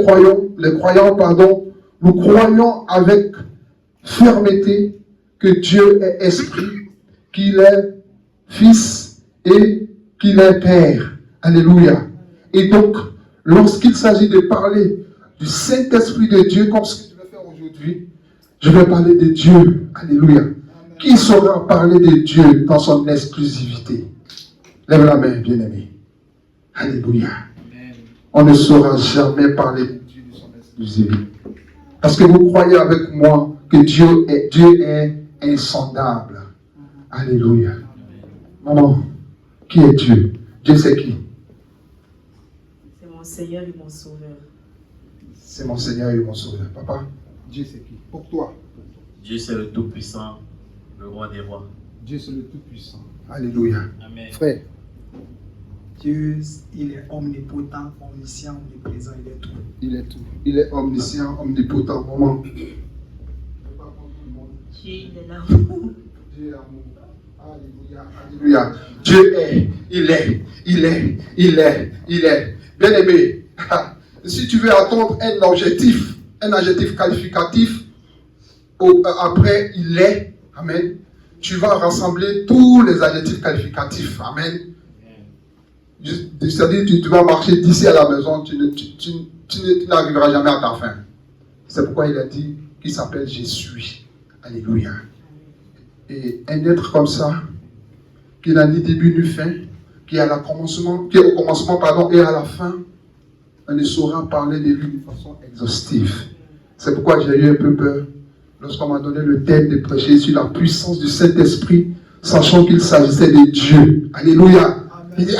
croyants, nous croyons avec fermeté que Dieu est esprit, qu'il est Fils et qu'il est Père. Alléluia. Et donc, lorsqu'il s'agit de parler du Saint-Esprit de Dieu, comme ce que je vais faire aujourd'hui, je vais parler de Dieu. Alléluia. Qui saura parler de Dieu dans son exclusivité? Lève la main, bien-aimé. Alléluia. On ne saura jamais parler de Dieu de son exclusivité. Parce que vous croyez avec moi que Dieu est insondable. Alléluia. Maman, qui est Dieu? Dieu c'est qui? C'est mon Seigneur et mon Sauveur. C'est mon Seigneur et mon Sauveur. Papa, Dieu c'est qui? Pour toi. Dieu c'est le Tout-Puissant, le Roi des Rois. Dieu c'est le Tout-Puissant. Alléluia. Amen. Frère. Dieu, il est omnipotent, omniscient, omniprésent, il est tout. Il est tout. Il est omniscient, omnipotent. Maman. Dieu, il est l'amour. Dieu est l'amour. Alléluia. Alléluia. Dieu est. Il est. Bien aimé. Si tu veux attendre un adjectif qualificatif, après il est, amen, tu vas rassembler tous les adjectifs qualificatifs, amen. C'est-à-dire que tu vas marcher d'ici à la maison, tu n'arriveras jamais à ta fin. C'est pourquoi il a dit qu'il s'appelle Jésus. Alléluia. Et un être comme ça, qui n'a ni début ni fin, qui est au commencement et à la fin, on ne saura parler de lui de façon exhaustive. C'est pourquoi j'ai eu un peu peur lorsqu'on m'a donné le thème de prêcher sur la puissance du Saint-Esprit, sachant qu'il s'agissait de Dieu. Alléluia. Amen. Il dit,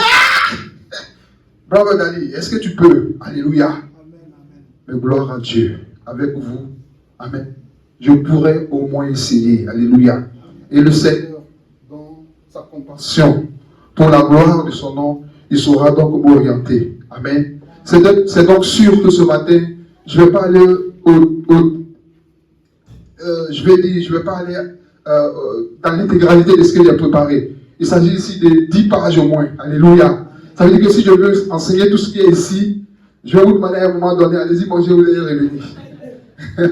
bravo Dali, est-ce que tu peux? Alléluia. Amen, amen. Mais gloire à Dieu. Avec vous. Amen. Je pourrais au moins essayer. Alléluia. Amen. Et le Seigneur, dans sa compassion, pour la gloire de son nom, il saura donc m'orienter. Amen. C'est donc sûr que ce matin, je ne vais pas aller je vais pas aller dans l'intégralité de ce qu'il a préparé. Il s'agit ici de 10 pages au moins. Alléluia. Ça veut dire que si je veux enseigner tout ce qui est ici, je vais vous demander à un moment donné, allez-y, moi je vais vous les revenir.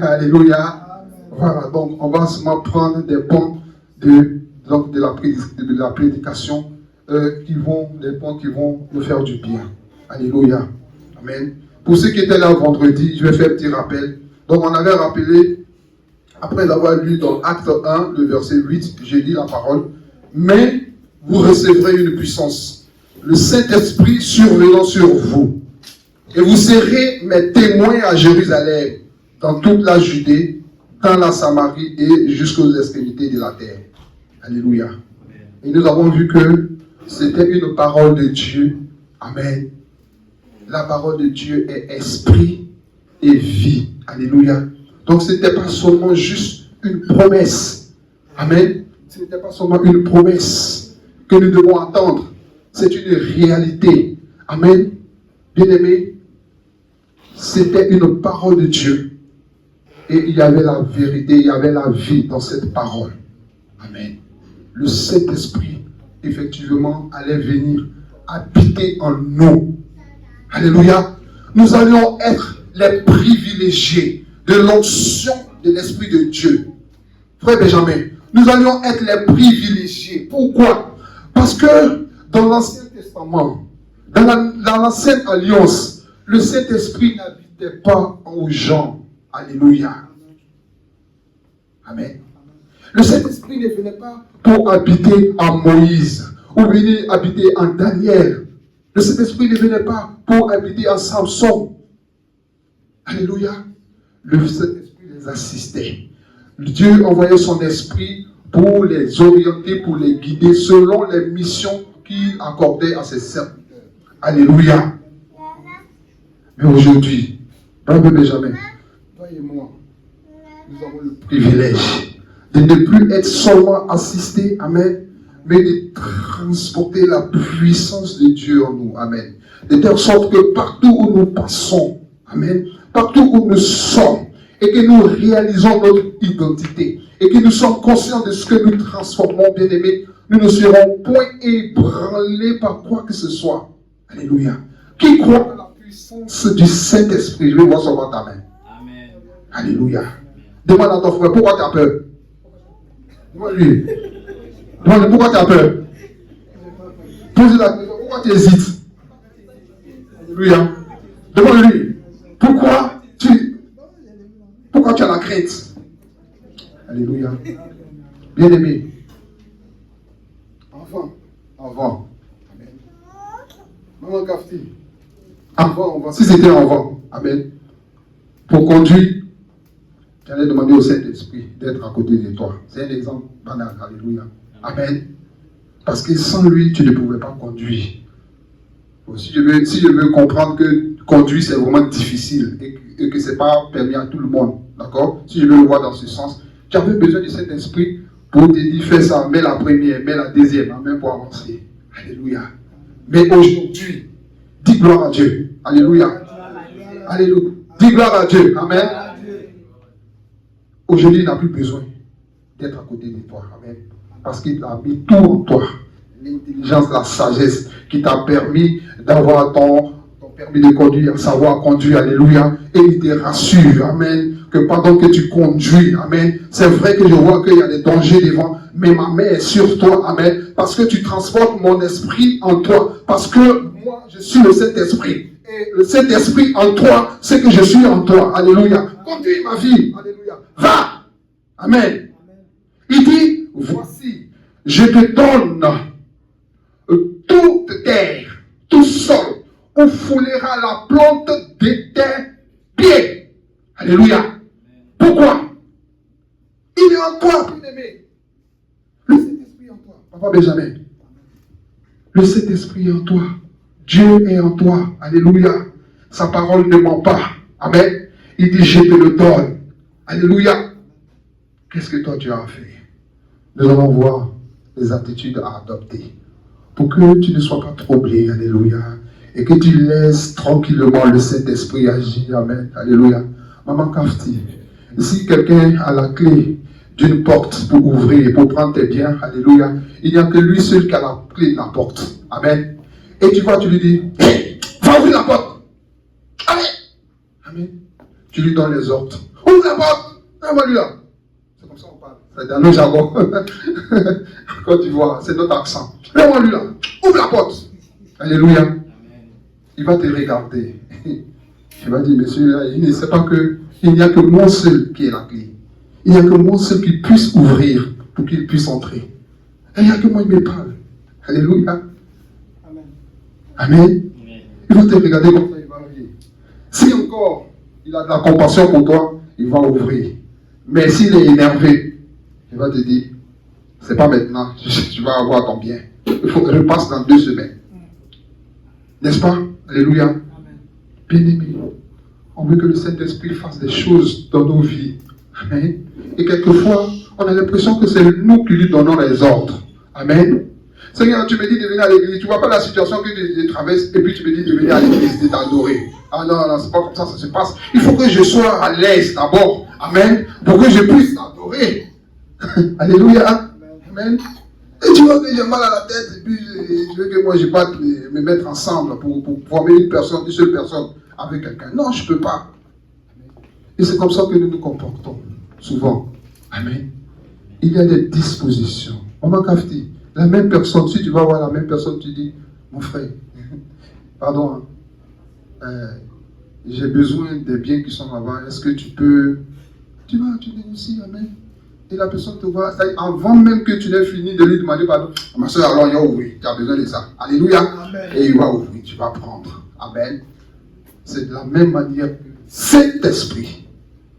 Alléluia. Voilà, donc on va seulement prendre des points de la prédication des points qui vont nous faire du bien. Alléluia. Amen. Pour ceux qui étaient là vendredi, je vais faire un petit rappel. Donc on avait rappelé, après avoir lu dans Acte 1, le verset 8, j'ai dit la parole, mais vous recevrez une puissance, le Saint-Esprit survenant sur vous. Et vous serez mes témoins à Jérusalem, dans toute la Judée, dans la Samarie et jusqu'aux extrémités de la terre. Alléluia. Et nous avons vu que c'était une parole de Dieu. Amen. La parole de Dieu est esprit et vie. Alléluia. Donc ce n'était pas seulement juste une promesse. Amen. Ce n'était pas seulement une promesse que nous devons attendre. C'est une réalité. Amen. Bien-aimé, c'était une parole de Dieu. Et il y avait la vérité, il y avait la vie dans cette parole. Amen. Le Saint-Esprit, effectivement, allait venir habiter en nous. Alléluia. Nous allions être les privilégiés de l'onction de l'Esprit de Dieu. Frère Benjamin, nous allions être les privilégiés. Pourquoi? Parce que dans l'Ancien Testament, dans l'Ancienne Alliance, le Saint-Esprit n'habitait pas aux gens. Alléluia. Amen. Le Saint-Esprit ne venait pas pour habiter en Moïse ou venir habiter en Daniel. Le Saint-Esprit ne venait pas pour habiter en Samson. Alléluia. Le Saint-Esprit les assistait. Dieu envoyait son esprit pour les orienter, pour les guider selon les missions qu'il accordait à ses serviteurs. Alléluia. Mais aujourd'hui, bravo Benjamin, toi et moi, nous avons le privilège de ne plus être seulement assistés, amen, mais de transporter la puissance de Dieu en nous, amen. De telle sorte que partout où nous passons, amen, partout où nous sommes, et que nous réalisons notre identité, et que nous sommes conscients de ce que nous transformons, bien-aimés, nous ne serons point ébranlés par quoi que ce soit. Alléluia. Qui croit à la puissance du Saint-Esprit. Je vais voir sur ta main. Amen. Alléluia. Demande à ton frère, pourquoi tu as peur? Demande-lui. Demande-lui pourquoi tu as peur. Pose-lui la question, pourquoi tu hésites? Alléluia. Demande-lui, pourquoi tu as la crainte? Alléluia. Bien-aimé. Avant. Amen. Maman Kafti. Avant. Si c'était avant. Amen. Pour conduire, j'allais demander au Saint-Esprit d'être à côté de toi. C'est un exemple banal. Alléluia. Amen. Parce que sans lui, tu ne pouvais pas conduire. Bon, si je veux comprendre que conduire, c'est vraiment difficile et que ce n'est pas permis à tout le monde. D'accord? Si je veux le voir dans ce sens, tu avais besoin du Saint-Esprit pour te dire, fais ça, mets la première, mets la deuxième, amen, pour avancer. Alléluia. Mais aujourd'hui, dis gloire à Dieu. Alléluia. Alléluia. Dis gloire à Dieu. Amen. Aujourd'hui, il n'a plus besoin d'être à côté de toi. Amen. Parce qu'il a mis tout en toi. L'intelligence, la sagesse qui t'a permis d'avoir ton permis de conduire, savoir conduire. Alléluia. Et il te rassure. Amen. Que pendant que tu conduis, amen, c'est vrai que je vois qu'il y a des dangers devant, mais ma main est sur toi, amen, parce que tu transportes mon esprit en toi, parce que moi, je suis le Saint-Esprit, et le Saint-Esprit en toi, c'est que je suis en toi, alléluia, conduis ma vie, alléluia, va, amen. Il dit, voici, je te donne toute terre, tout sol, où foulera la plante de tes pieds, alléluia. Pourquoi? Il est en toi, bien-aimé. Le Saint-Esprit est en toi. Papa Benjamin. Le Saint-Esprit est en toi. Dieu est en toi. Alléluia. Sa parole ne ment pas. Amen. Il dit, je te le donne. Alléluia. Qu'est-ce que toi tu as fait? Nous allons voir les attitudes à adopter. Pour que tu ne sois pas troublé. Alléluia. Et que tu laisses tranquillement le Saint-Esprit agir. Amen. Alléluia. Maman Kafti. Si quelqu'un a la clé d'une porte pour ouvrir, pour prendre tes biens, alléluia, il n'y a que lui seul qui a la clé de la porte. Amen. Et tu vois, tu lui dis, hey, va ouvrir la porte. Amen. Amen. Tu lui donnes les ordres. Ouvre la porte. Envoie-lui là. C'est comme ça qu'on parle. C'est dans le jargon. Quand tu vois, c'est notre accent. Envoie-lui là. Ouvre la porte. Alléluia. Amen. Il va te regarder. Il va dire, monsieur, il ne sait pas que il n'y a que moi seul qui est la clé. Il n'y a que moi seul qui puisse ouvrir pour qu'il puisse entrer. Et il n'y a que moi qui me parle. Alléluia. Amen. Amen. Il va te regarder comme ça, il va ouvrir. Si encore il a de la compassion pour toi, il va ouvrir. Mais s'il est énervé, il va te dire, c'est pas maintenant, tu vas avoir ton bien. Il faut que je passe dans 2 semaines. N'est-ce pas? Alléluia. Bien-aimé. On veut que le Saint-Esprit fasse des choses dans nos vies. Amen. Et quelquefois, on a l'impression que c'est nous qui lui donnons les ordres. Amen. Seigneur, tu me dis de venir à l'église. Tu ne vois pas la situation que je traverse et puis tu me dis de venir à l'église, de t'adorer. Ah non, non, c'est pas comme ça se passe. Il faut que je sois à l'aise d'abord. Amen. Pour que je puisse t'adorer. Alléluia. Amen. Et tu vois que j'ai mal à la tête et puis je veux que moi je batte me mettre ensemble pour former une seule personne avec quelqu'un. Non, je ne peux pas. Et c'est comme ça que nous nous comportons, souvent. Amen. Il y a des dispositions. Maman Kafti, la même personne, si tu vas voir la même personne, tu dis, mon frère, pardon, j'ai besoin des biens qui sont là-bas, est-ce que tu peux... Tu négocies, amen. Et la personne te voit, avant même que tu n'aies fini de lui demander pardon, ma soeur, alors il y a ouvert, tu as besoin de ça. Alléluia. Amen. Et il va ouvrir, tu vas prendre. Amen. C'est de la même manière que cet esprit.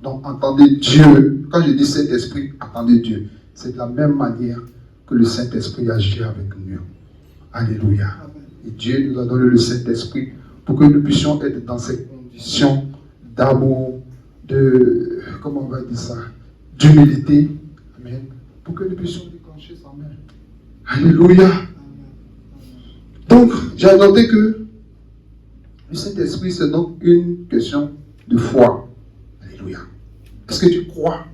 Donc entendez Dieu. Quand je dis cet esprit, attendez Dieu. C'est de la même manière que le Saint-Esprit agit avec nous. Alléluia. Et Dieu nous a donné le Saint-Esprit pour que nous puissions être dans ces conditions d'amour, de, comment on va dire ça, d'humilité. Amen. Pour que nous puissions déclencher sa main. Alléluia. Donc, j'ai noté que le Saint-Esprit, c'est donc une question de foi. Alléluia. Est-ce que tu crois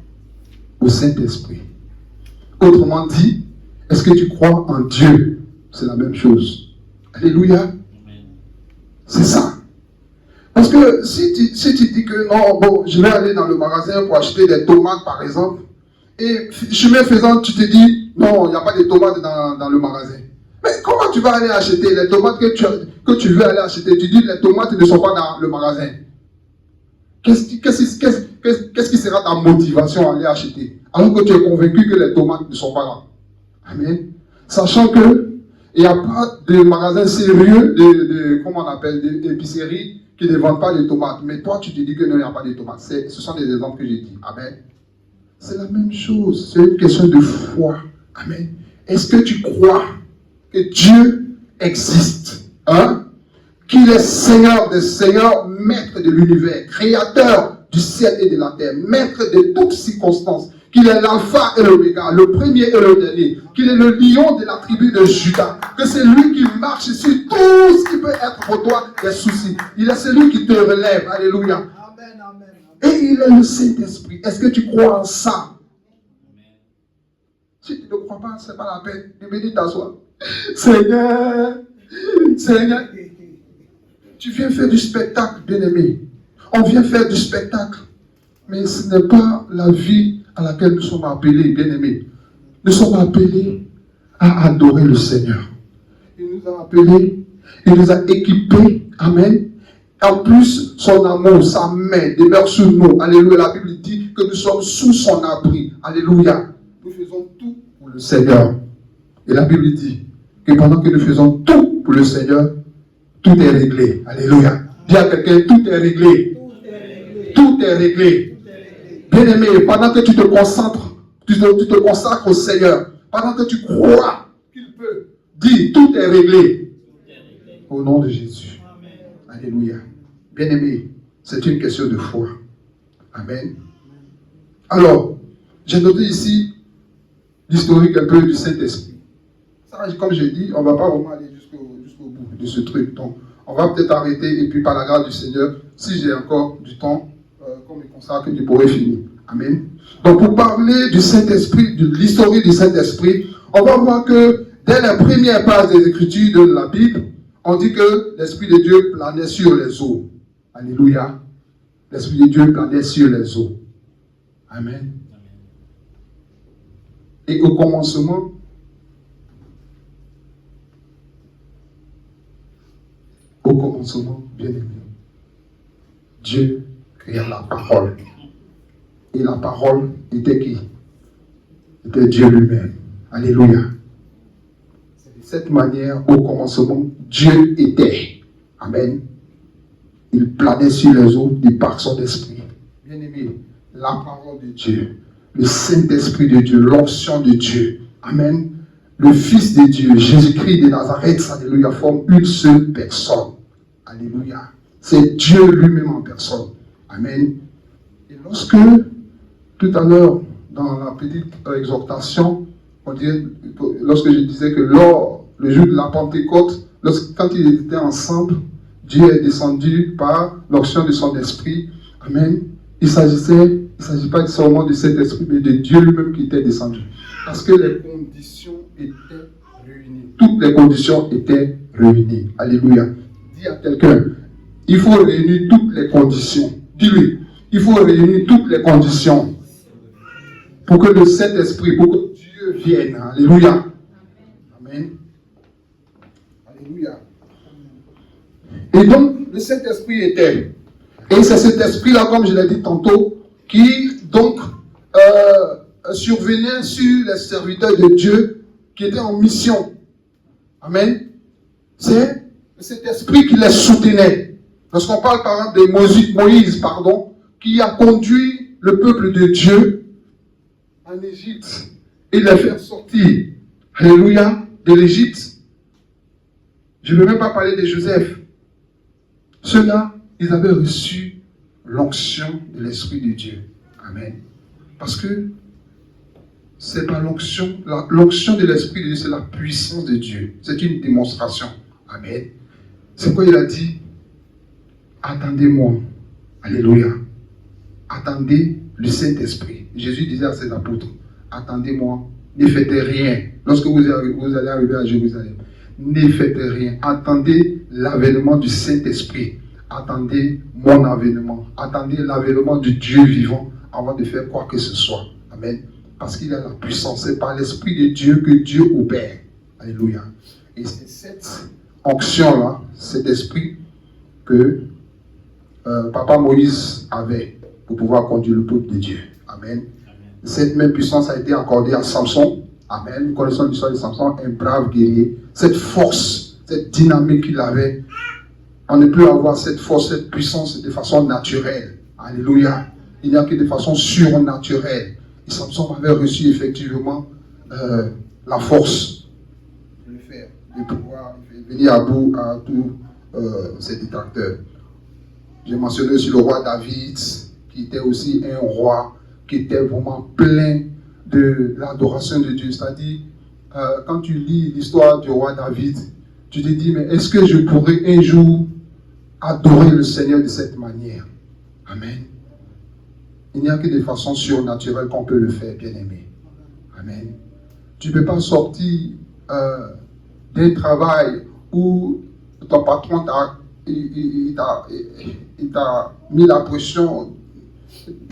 au Saint-Esprit? Autrement dit, est-ce que tu crois en Dieu? C'est la même chose. Alléluia. C'est ça. que si tu dis que non, bon, je vais aller dans le magasin pour acheter des tomates par exemple, et chemin faisant, tu te dis non, il n'y a pas de tomates dans le magasin. Mais comment tu vas aller acheter les tomates que tu veux aller acheter? Tu dis les tomates ne sont pas dans le magasin. Qu'est-ce qui sera ta motivation à aller acheter? Alors que tu es convaincu que les tomates ne sont pas là. Amen. Sachant que il n'y a pas de magasin sérieux, comment on appelle, d'épicerie qui ne vendent pas de tomates. Mais toi, tu te dis que non, il n'y a pas de tomates. Ce sont des exemples que j'ai dit. Amen. C'est la même chose. C'est une question de foi. Amen. Est-ce que tu crois que Dieu existe? Hein? Qu'il est Seigneur des Seigneurs, Maître de l'univers, Créateur du ciel et de la terre, Maître de toutes circonstances, qu'il est l'alpha et l'oméga, le premier et le dernier, qu'il est le lion de la tribu de Juda, que c'est lui qui marche sur tout ce qui peut être pour toi des soucis. Il est celui qui te relève. Alléluia. Amen, amen. Et il est le Saint-Esprit. Est-ce que tu crois en ça? Si tu ne crois pas, ce n'est pas la peine de venir t'asseoir. Seigneur, Seigneur, tu viens faire du spectacle, bien-aimé. On vient faire du spectacle. Mais ce n'est pas la vie à laquelle nous sommes appelés, bien-aimés. Nous sommes appelés à adorer le Seigneur. Il nous a appelés, il nous a équipés. Amen. En plus, son amour, sa main demeure sur nous. Alléluia. La Bible dit que nous sommes sous son abri. Alléluia. Nous faisons tout pour le Seigneur. Et la Bible dit que pendant que nous faisons tout pour le Seigneur, tout est réglé. Alléluia. Dis à quelqu'un, tout est réglé. Tout est réglé. Bien-aimé, pendant que tu te concentres, tu te consacres au Seigneur, pendant que tu crois qu'il peut, dis, tout est réglé. Au nom de Jésus. Alléluia. Bien-aimé, c'est une question de foi. Amen. Alors, j'ai noté ici l'historique un peu du Saint-Esprit. Ça, comme j'ai dit, on ne va pas vraiment aller jusqu'au bout de ce truc. Donc, on va peut-être arrêter et puis par la grâce du Seigneur, si j'ai encore du temps, comme il consacre, tu pourrais finir. Amen. Donc, pour parler du Saint-Esprit, de l'historique du Saint-Esprit, on va voir que dès la première page des Écritures de la Bible, on dit que l'Esprit de Dieu planait sur les eaux. Alléluia. L'Esprit de Dieu planait sur les eaux. Amen. Et au commencement, bien aimé, Dieu créa la parole. Et la parole était qui? C'était Dieu lui-même. Alléluia. C'est de cette manière, au commencement, Dieu était. Amen. Il planait sur les eaux par son esprit. Bien aimé, la parole de Dieu, le Saint-Esprit de Dieu, l'onction de Dieu. Amen. Le Fils de Dieu, Jésus-Christ de Nazareth, alléluia, forme une seule personne. Alléluia. C'est Dieu lui-même en personne. Amen. Et lorsque, tout à l'heure, dans la petite exhortation, on dirait, lorsque je disais que le jour de la Pentecôte, quand ils étaient ensemble, Dieu est descendu par l'onction de son esprit. Amen. Il ne s'agit pas seulement de cet esprit, mais de Dieu lui-même qui était descendu. Parce que les conditions étaient réunies. Toutes les conditions étaient réunies. Alléluia. Dis à quelqu'un, il faut réunir toutes les conditions. Dis-lui, il faut réunir toutes les conditions pour que le Saint-Esprit, pour que Dieu vienne. Alléluia. Amen. Alléluia. Et donc, le Saint-Esprit était. Et c'est cet esprit-là, comme je l'ai dit tantôt, qui donc survenait sur les serviteurs de Dieu qui étaient en mission. Amen. C'est cet esprit qui les soutenait. Lorsqu'on parle par exemple de Moïse, qui a conduit le peuple de Dieu en Égypte et les fait sortir, alléluia, de l'Égypte. Je ne veux même pas parler de Joseph. Ceux-là, ils avaient reçu l'onction de l'Esprit de Dieu. Amen. Parce que c'est pas l'onction de l'Esprit de Dieu, c'est la puissance de Dieu. C'est une démonstration. Amen. C'est quoi il a dit? Attendez-moi. Alléluia. Attendez le Saint-Esprit. Jésus disait à ses apôtres, attendez-moi, ne faites rien. Lorsque vous allez arriver à Jérusalem, ne faites rien. Attendez l'avènement du Saint-Esprit. attendez mon avènement. Attendez l'avènement du Dieu vivant avant de faire quoi que ce soit. Amen. Parce qu'il a la puissance. C'est par l'Esprit de Dieu que Dieu opère. Alléluia. Et c'est cette onction-là, cet esprit que Papa Moïse avait pour pouvoir conduire le peuple de Dieu. Amen. Cette même puissance a été accordée à Samson. Amen. Nous connaissons l'histoire de Samson, un brave guerrier. Cette force, cette dynamique qu'il avait, on ne peut avoir cette force, cette puissance de façon naturelle. Alléluia. Il n'y a que de façon surnaturelle. Et Samson avait reçu effectivement la force de le faire, de pouvoir venir à bout à tous ses détracteurs. J'ai mentionné aussi le roi David, qui était aussi un roi qui était vraiment plein de l'adoration de Dieu. C'est-à-dire, quand tu lis l'histoire du roi David, tu te dis, mais est-ce que je pourrais un jour adorer le Seigneur de cette manière? Amen. Il n'y a que de façon surnaturelle qu'on peut le faire, bien-aimé. Amen. Tu ne peux pas sortir d'un travail où ton patron t'a mis la pression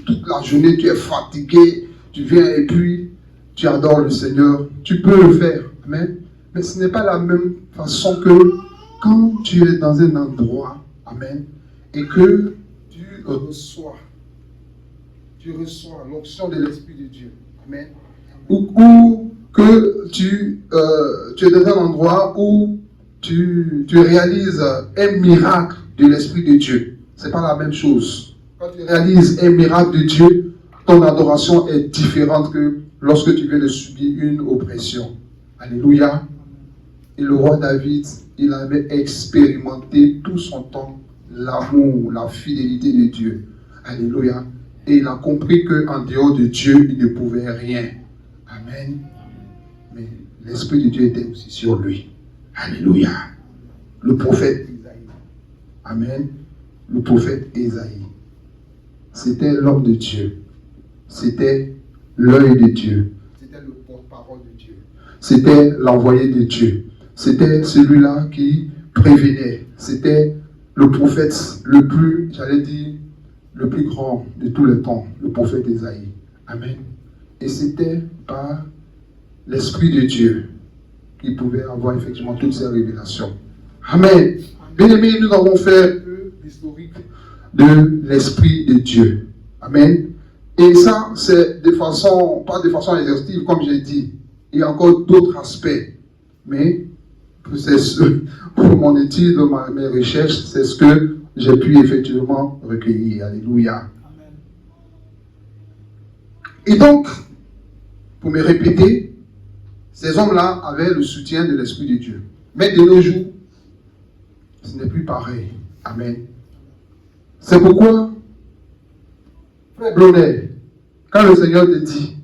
toute la journée, tu es fatigué, tu viens et puis tu adores le Seigneur. Tu peux le faire. Amen. Mais ce n'est pas la même façon que quand tu es dans un endroit, amen, et que tu reçois l'onction de l'Esprit de Dieu. Amen. Ou que tu es dans un endroit où tu réalises un miracle de l'Esprit de Dieu. Ce n'est pas la même chose. Quand tu réalises un miracle de Dieu, ton adoration est différente que lorsque tu viens de subir une oppression. Alléluia. Et le roi David, il avait expérimenté tout son temps l'amour, la fidélité de Dieu. Alléluia. Et il a compris qu'en dehors de Dieu, il ne pouvait rien. Amen. Mais l'Esprit de Dieu était aussi sur lui. Alléluia. Le prophète Isaïe. Amen. Le prophète Isaïe. C'était l'homme de Dieu. C'était l'œil de Dieu. C'était le porte-parole de Dieu. C'était l'envoyé de Dieu. C'était celui-là qui prévenait. C'était le prophète le plus, j'allais dire, le plus grand de tous les temps, le prophète Isaïe. Amen. Et c'était par l'Esprit de Dieu qu'il pouvait avoir effectivement toutes ces révélations. Amen. Bien-aimés, nous avons fait l'historique de l'Esprit de Dieu. Amen. Et ça, c'est de façon, pas de façon exhaustive, comme j'ai dit. Il y a encore d'autres aspects. Mais pour mon étude, mes recherches, c'est ce que j'ai pu effectivement recueillir. Alléluia. Amen. Et donc, pour me répéter, ces hommes-là avaient le soutien de l'Esprit de Dieu. Mais de nos jours, ce n'est plus pareil. Amen. C'est pourquoi, frère Blonnet, quand le Seigneur te dit,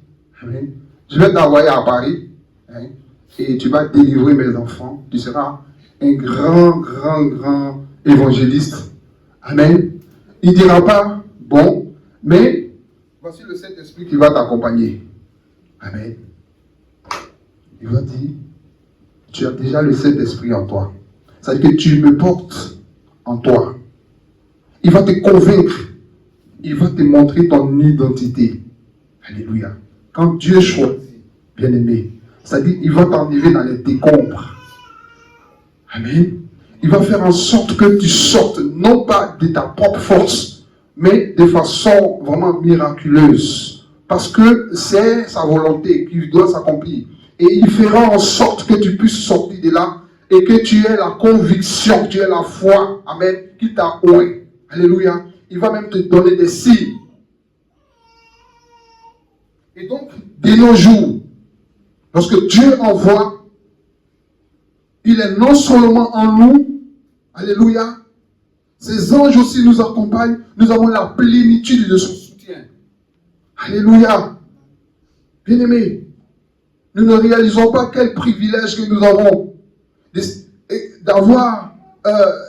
amen, je vais t'envoyer à Paris, hein, et tu vas délivrer mes enfants, tu seras un grand évangéliste. Amen. Il ne dira pas, bon, mais voici le Saint-Esprit qui va t'accompagner. Amen. Il va dire, tu as déjà le Saint-Esprit en toi. C'est-à-dire que tu me portes en toi. Il va te convaincre. Il va te montrer ton identité. Alléluia. Quand Dieu choisit, bien-aimé, c'est-à-dire il va t'enlever dans les décombres. Amen. Il va faire en sorte que tu sortes, non pas de ta propre force, mais de façon vraiment miraculeuse. Parce que c'est sa volonté qui doit s'accomplir. Et il fera en sorte que tu puisses sortir de là et que tu aies la conviction, tu aies la foi, amen, qui t'a oint. Alléluia. Il va même te donner des signes. Et donc, de nos jours, lorsque Dieu envoie, il est non seulement en nous, alléluia, ses anges aussi nous accompagnent, nous avons la plénitude de son soutien. Alléluia. Bien-aimés, nous ne réalisons pas quel privilège que nous avons d'avoir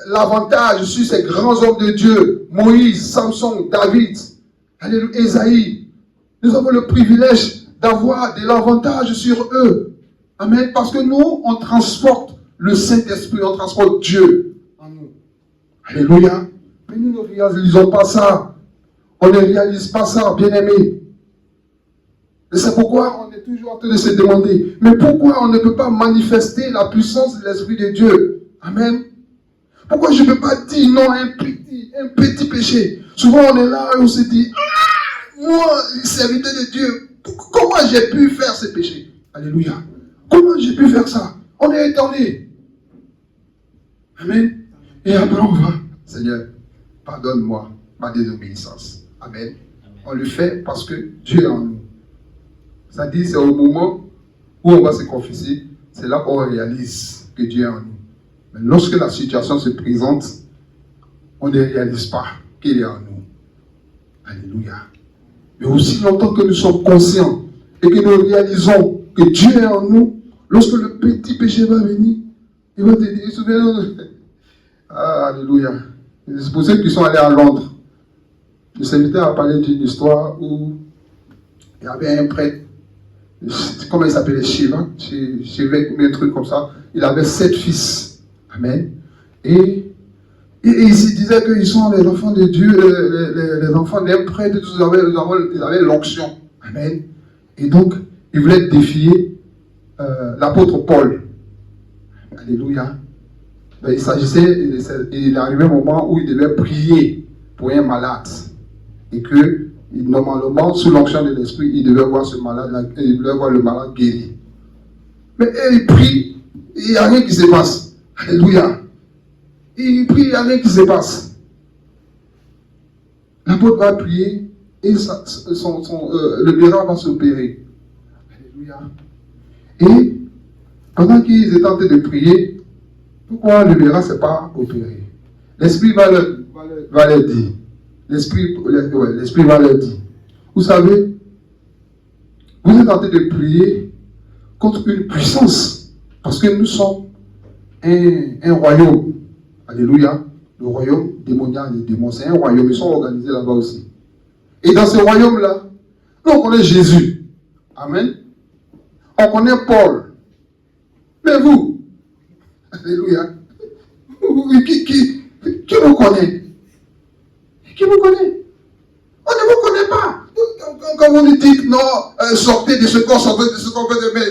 l'avantage sur ces grands hommes de Dieu, Moïse, Samson, David, alléluia, Esaïe. Nous avons le privilège d'avoir de l'avantage sur eux. Amen. Parce que nous, on transporte le Saint-Esprit, on transporte Dieu en nous. Alléluia. Mais nous ne réalisons pas ça. On ne réalise pas ça, bien-aimés. Et c'est pourquoi on est toujours en train de se demander, mais pourquoi on ne peut pas manifester la puissance de l'Esprit de Dieu? Amen. Pourquoi je ne peux pas dire non à un petit péché? Souvent on est là et on se dit, moi, serviteur de Dieu, comment j'ai pu faire ce péché? Alléluia. Comment j'ai pu faire ça? On est étonné. Amen. Et après on va, Seigneur, pardonne-moi ma désobéissance. Amen. On le fait parce que Dieu est en nous. C'est-à-dire, c'est au moment où on va se confesser, c'est là qu'on réalise que Dieu est en nous. Mais lorsque la situation se présente, on ne réalise pas qu'il est en nous. Alléluia. Mais aussi longtemps que nous sommes conscients et que nous réalisons que Dieu est en nous, lorsque le petit péché va venir, il va te dire, souviens-toi. Ah, alléluia. C'est pour ceux qui sont allés à Londres. Le serviteur a parlé d'une histoire où il y avait un prêtre, comment il s'appelait, Shiva, un truc comme ça. Il avait 7 fils. Amen. Et il se disait qu'ils sont les enfants de Dieu, les enfants d'un prêtre, ils avaient l'onction. Amen. Et donc, il voulait défier l'apôtre Paul. Alléluia. Donc, il s'agissait, il arrivait un moment où il devait prier pour un malade. Et que, normalement, sous l'onction de l'esprit, il devait voir ce malade, il devait voir le malade guéri. Mais il prie, il n'y a rien qui se passe. Alléluia. Il prie, il n'y a rien qui se passe. L'apôtre va prier et le miracle va s'opérer. Alléluia. Et pendant qu'ils étaient en train de prier, pourquoi le miracle ne s'est pas opéré? L'esprit va leur dire. L'esprit va leur dire. Vous savez, vous êtes en train de prier contre une puissance. Parce que nous sommes un royaume. Alléluia. Le royaume démoniaque des démons. C'est un royaume. Ils sont organisés là-bas aussi. Et dans ce royaume-là, nous on connaît Jésus. Amen. On connaît Paul. Mais vous, alléluia. Qui vous connaît? Qui vous connaît? On ne vous connaît pas. Quand vous nous dites non, sortez de ce corps, mais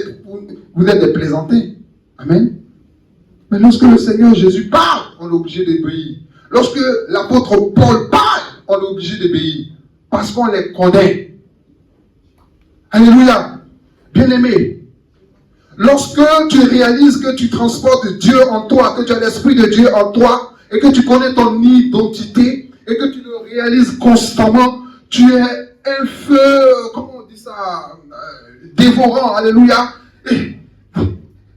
vous êtes des plaisantés. Amen. Mais lorsque le Seigneur Jésus parle, on est obligé d'obéir. Lorsque l'apôtre Paul parle, on est obligé d'obéir. Parce qu'on les connaît. Alléluia. Bien-aimé, lorsque tu réalises que tu transportes Dieu en toi, que tu as l'Esprit de Dieu en toi, et que tu connais ton identité, et que tu le réalises constamment, tu es un feu, comment on dit ça, dévorant, alléluia. Et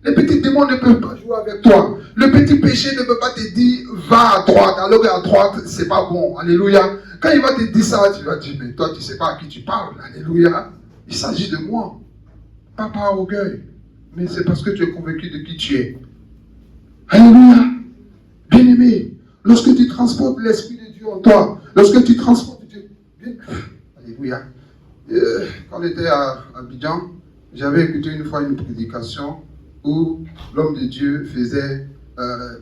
les petits démons ne peuvent pas jouer avec toi. Le petit péché ne peut pas te dire, va à droite, alors qu'à droite, c'est pas bon, alléluia. Quand il va te dire ça, tu vas dire, mais toi, tu ne sais pas à qui tu parles, alléluia. Il s'agit de moi, pas par orgueil, mais c'est parce que tu es convaincu de qui tu es. Alléluia. Bien-aimé, lorsque tu transportes l'Esprit de Dieu en toi, lorsque tu transportes Dieu, alléluia. Quand on était à Abidjan, j'avais écouté une fois une prédication où l'homme de Dieu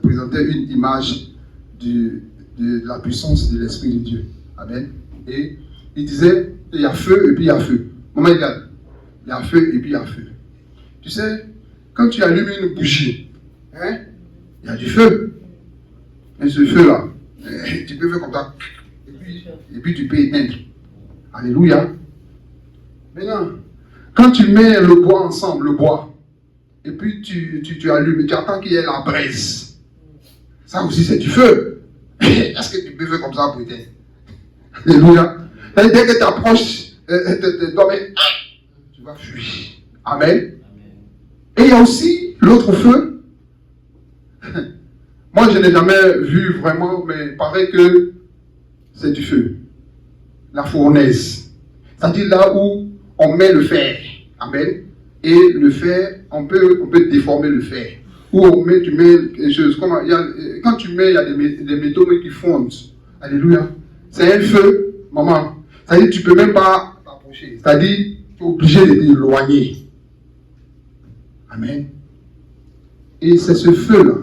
présentait une image de la puissance de l'Esprit de Dieu. Amen. Et il disait, il y a feu et puis il y a feu. Moment égal, il y a feu et puis il y a feu. Tu sais, quand tu allumes une bougie, il y a du feu. Mais ce feu-là, tu peux faire comme ça. Et puis tu peux éteindre. Alléluia. Maintenant, quand tu mets le bois ensemble, le bois, et puis tu allumes, tu attends qu'il y ait la braise. Ça aussi, c'est du feu. Est-ce que tu peux faire comme ça pour éteindre? Alléluia. Dès que tu approches, tu vas fuir. Amen. Et il y a aussi l'autre feu. Moi, je n'ai jamais vu vraiment, mais il paraît que c'est du feu. La fournaise. C'est-à-dire là où on met le fer. Amen. Et le fer, on peut déformer le fer. Ou tu mets quelque chose. Quand tu mets, il y a des métaux qui fondent. Alléluia. C'est un feu, maman. C'est-à-dire que tu ne peux même pas t'approcher. C'est-à-dire tu es obligé de t'éloigner. Amen. Et c'est ce feu-là.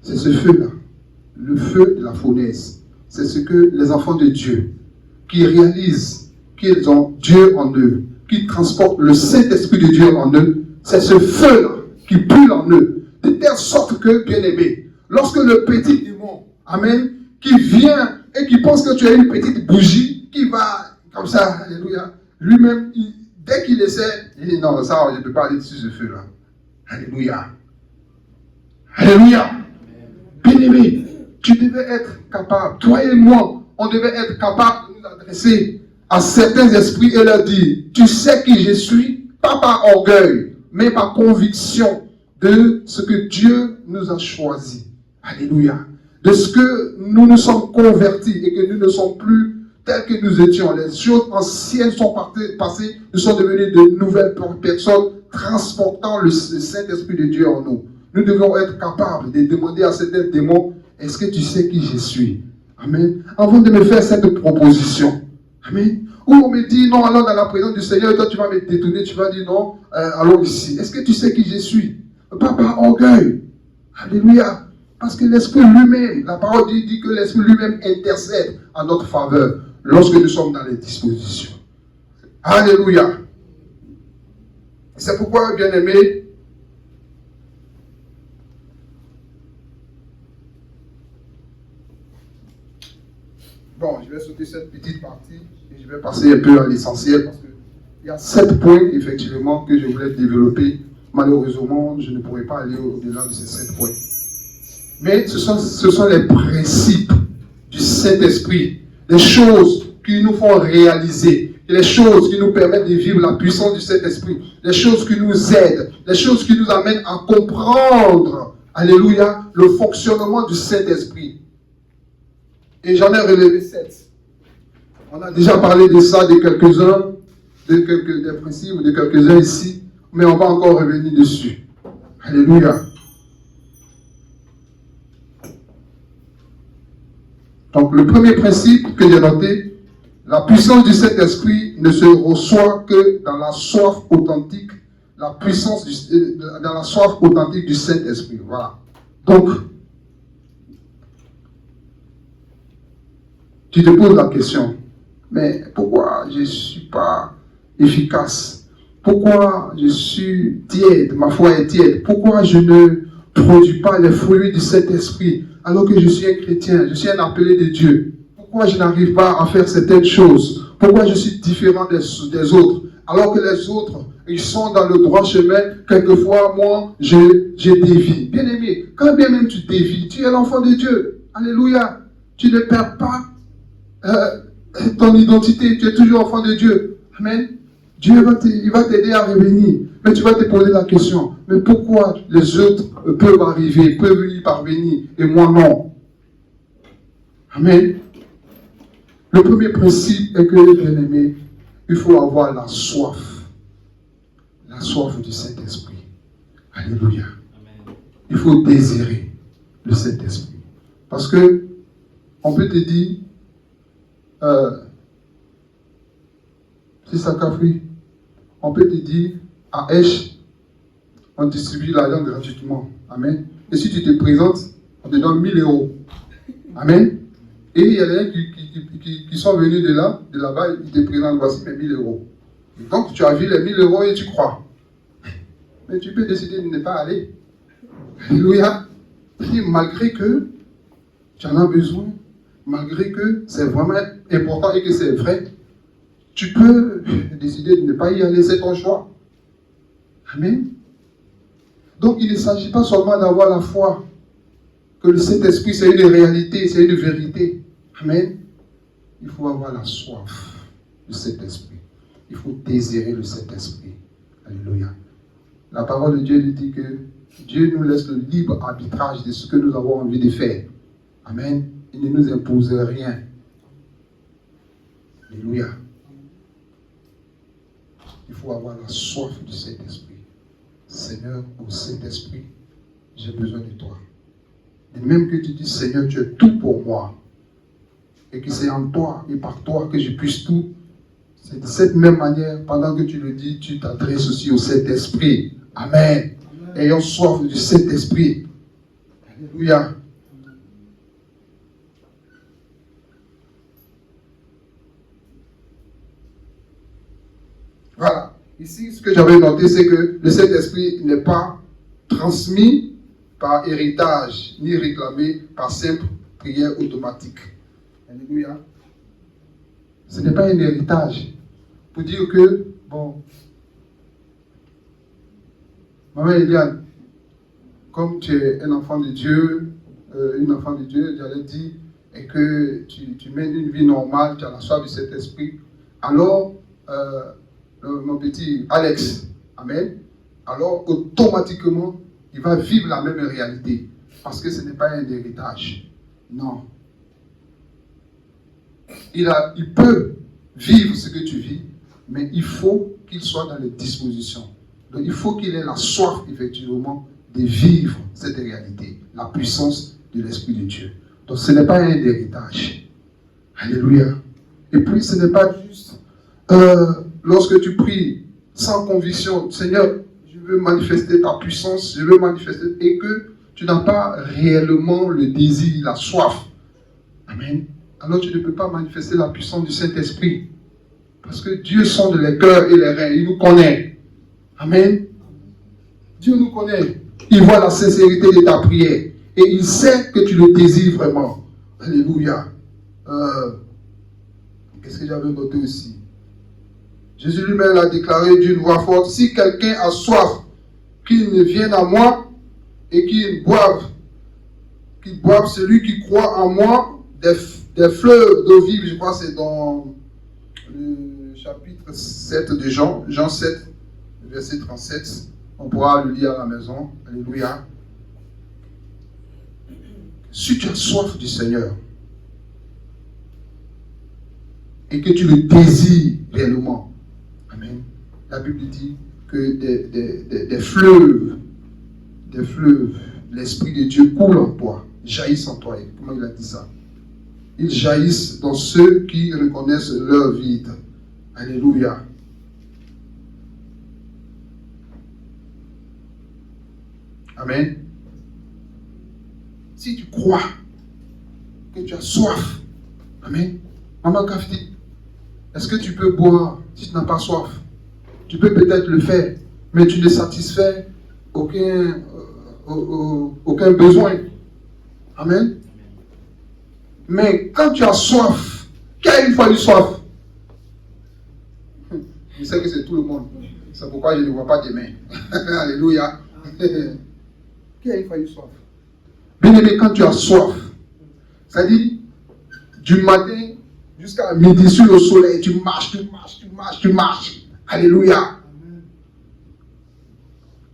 C'est ce feu-là. le feu de la fournaise. C'est ce que les enfants de Dieu, qui réalisent qu'ils ont Dieu en eux, qui transportent le Saint-Esprit de Dieu en eux, c'est ce feu-là qui brûle en eux, de telle sorte que, bien aimé, lorsque le petit démon, amen, qui vient et qui pense que tu as une petite bougie, qui va comme ça, alléluia, lui-même, dès qu'il essaie, il dit non, ça, je ne peux pas aller dessus ce feu-là. Alléluia. Alléluia. Bien-aimé, tu devais être capable, toi et moi, on devait être capable de nous adresser à certains esprits et leur dire, tu sais qui je suis, pas par orgueil, mais par conviction de ce que Dieu nous a choisi. Alléluia. De ce que nous nous sommes convertis et que nous ne sommes plus tels que nous étions. Les choses anciennes sont passées, nous sommes devenus de nouvelles personnes transportant le Saint-Esprit de Dieu en nous. Nous devons être capables de demander à certains démons, est-ce que tu sais qui je suis? Amen. Avant de me faire cette proposition. Amen. Ou on me dit, non, alors dans la présence du Seigneur, toi tu vas me détourner, tu vas dire non, allons ici. Est-ce que tu sais qui je suis? Pas par orgueil. Alléluia. Parce que l'Esprit lui-même, la parole dit que l'Esprit lui-même intercède en notre faveur lorsque nous sommes dans les dispositions. Alléluia. C'est pourquoi, bien-aimés, bon, je vais sauter cette petite partie et je vais passer un peu à l'essentiel parce qu'il y a 7 points, effectivement, que je voulais développer. Malheureusement, je ne pourrai pas aller au-delà de ces 7 points. Mais ce sont les principes du Saint-Esprit, les choses qui nous font réaliser, les choses qui nous permettent de vivre la puissance du Saint-Esprit, les choses qui nous aident, les choses qui nous amènent à comprendre, alléluia, le fonctionnement du Saint-Esprit. Et j'en ai relevé 7. On a déjà parlé de ça, de quelques-uns, des principes, de quelques-uns ici, mais on va encore revenir dessus. Alléluia. Donc le premier principe que j'ai noté, la puissance du Saint-Esprit ne se reçoit que dans la soif authentique, dans la soif authentique du Saint-Esprit. Voilà. Donc, tu te poses la question, mais pourquoi je ne suis pas efficace? Pourquoi je suis tiède, ma foi est tiède? Pourquoi je ne produis pas les fruits du Saint-Esprit alors que je suis un chrétien, je suis un appelé de Dieu? Pourquoi je n'arrive pas à faire certaines choses? Pourquoi je suis différent des autres? Alors que les autres, ils sont dans le droit chemin, quelquefois, moi, je dévie. Bien-aimé, quand bien même tu dévies, tu es l'enfant de Dieu. Alléluia. Tu ne perds pas ton identité, tu es toujours enfant de Dieu. Amen. Dieu il va t'aider à revenir. Mais tu vas te poser la question, mais pourquoi les autres peuvent arriver, peuvent y parvenir, et moi non? Amen. Le premier principe est que, bien-aimé, il faut avoir la soif du Saint-Esprit. Alléluia. Amen. Il faut désirer le Saint-Esprit. Parce que, on peut te dire, si ça cafouille, on peut te dire, à Esch, on distribue l'argent gratuitement. Amen. Et si tu te présentes, on te donne 1000 euros. Amen. Et il y a des gens qui sont venus de là-bas, ils te présentent, voici mes 1000 euros. Et donc tu as vu les 1000 euros et tu crois. Mais tu peux décider de ne pas aller. Alléluia. Malgré que tu en as besoin, malgré que c'est vraiment important et que c'est vrai, tu peux décider de ne pas y aller, c'est ton choix. Amen. Donc il ne s'agit pas seulement d'avoir la foi, que le Saint-Esprit c'est une réalité, c'est une vérité. Amen. Il faut avoir la soif du Saint-Esprit. Il faut désirer le Saint-Esprit. Alléluia. La parole de Dieu nous dit que Dieu nous laisse le libre arbitrage de ce que nous avons envie de faire. Amen. Il ne nous impose rien. Alléluia. Il faut avoir la soif du Saint-Esprit. Seigneur, au Saint-Esprit, j'ai besoin de toi. Et même que tu dis, Seigneur, tu es tout pour moi. Et que c'est en toi et par toi que je puisse tout. C'est de cette même manière, pendant que tu le dis, tu t'adresses aussi au Saint-Esprit. Amen. Ayons soif du Saint-Esprit. Alléluia. Ici, ce que j'avais noté, c'est que le Saint-Esprit n'est pas transmis par héritage, ni réclamé par simple prière automatique. Alléluia. Ce n'est pas un héritage. Pour dire que, bon, maman Eliane, comme tu es un enfant de Dieu, j'allais dire, et que tu mènes une vie normale, tu as la soif du Saint-Esprit, alors, mon petit Alex, amen, alors automatiquement, il va vivre la même réalité. Parce que ce n'est pas un héritage. Non. Il peut vivre ce que tu vis, mais il faut qu'il soit dans les dispositions. Donc il faut qu'il ait la soif, effectivement, de vivre cette réalité, la puissance de l'Esprit de Dieu. Donc ce n'est pas un héritage. Alléluia. Et puis ce n'est pas juste lorsque tu pries sans conviction, Seigneur, je veux manifester ta puissance, je veux manifester, et que tu n'as pas réellement le désir, la soif. Amen. Alors tu ne peux pas manifester la puissance du Saint-Esprit. Parce que Dieu sonde les cœurs et les reins, il nous connaît. Amen. Dieu nous connaît. Il voit la sincérité de ta prière. Et il sait que tu le désires vraiment. Alléluia. Qu'est-ce que j'avais noté aussi? Jésus lui-même l'a déclaré d'une voix forte. Si quelqu'un a soif, qu'il ne vienne à moi et qu'il boive celui qui croit en moi des fleuves d'eau vive. Je crois que c'est dans le chapitre 7 de Jean, Jean 7, verset 37. On pourra le lire à la maison. Alléluia. Si tu as soif du Seigneur et que tu le désires réellement, amen. La Bible dit que des fleuves, l'Esprit de Dieu coule en toi, jaillissent en toi. Et comment il a dit ça? Ils jaillissent dans ceux qui reconnaissent leur vide. Alléluia. Amen. Si tu crois que tu as soif, amen. Maman Kafti, est-ce que tu peux boire si tu n'as pas soif? Tu peux peut-être le faire, mais tu ne satisfais aucun besoin. Amen. Mais quand tu as soif, qui a une fois eu soif? Je sais que c'est tout le monde. C'est pourquoi je ne vois pas des mains. Alléluia. Qui a une fois eu soif? Bien aimé, quand tu as soif, c'est-à-dire du matin jusqu'à midi sur le soleil, tu marches. Alléluia.